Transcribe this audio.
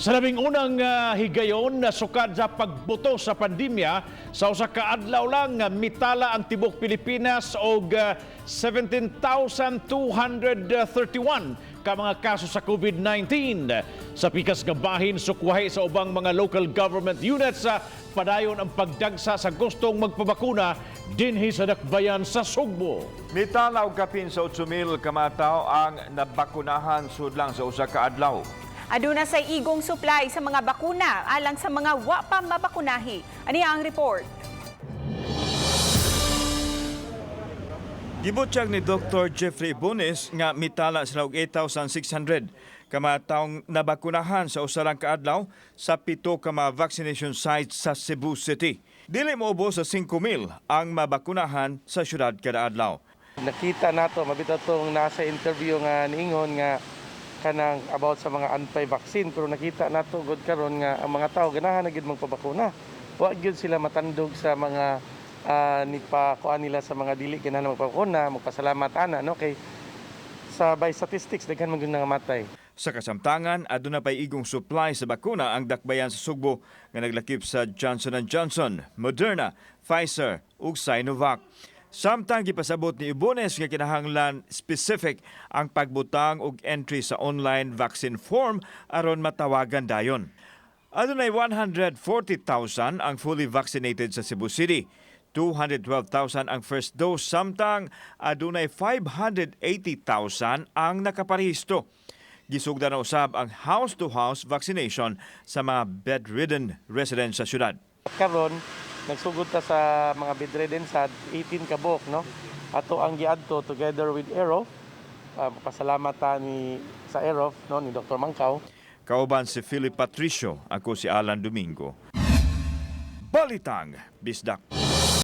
Sa labing unang higayon na sukad sa pagbuto sa pandemya, sa usa ka adlaw lang mitala ang tibok Pilipinas og 17,231 ka mga kaso sa COVID-19. Sa pikas nga bahin sukwahi sa ubang mga local government units sa padayon ang pagdagsa sa gustong magpabakuna dinhi sa dakbayan sa Sugbo. Mitala og kapin sa 8,000 ka mga tawo ang nabakunahan sudlang sa usa ka adlaw. Aduna sa igong supply sa mga bakuna alang sa mga wa pa mabakunahi. Ani ang report? Gibutyag ni Dr. Jeffrey Bonis nga mitala sila og 8,600 ka mga taong nabakunahan sa usa lang ka adlaw sa 7 ka mga vaccination sites sa Cebu City. Dili moubos sa 5,000 ang mabakunahan sa syudad kada adlaw. Nakita nato mabitaw tong nasa interview nga niingon nga kanang about sa mga anti-vaccine pero nakita nato gud karon nga ang mga tao ganahan na gid magpabakuna. Wa gyud sila matandog sa mga nipakuan nila sa mga dili ganahan magpabakuna, magpasalamat ana no kay sa by statistics daghan man gyud nangamatay. Sa kasamtangan, aduna pay igong supply sa bakuna ang dakbayan sa Sugbo nga naglakip sa Johnson & Johnson, Moderna, Pfizer ug Sinovac. Samtang gipasabot ni Ibones nga kinahanglan specific ang pagbutang og entry sa online vaccine form aron matawagan dayon. Adunay 140,000 ang fully vaccinated sa Cebu City. 212,000 ang first dose samtang adunay 580,000 ang nakaparehisto. Gisugda na usab ang house-to-house vaccination sa mga bedridden residents sa syudad. Karon nagsugod ta sa mga bedridden sa 18 kabok no. Ato ang giadto together with Aero. Pasalamat ta ni sa Aero no ni Dr. Mangkaw. Kauban si Philip Patricio, ako si Alan Domingo. Balitang Bisdak.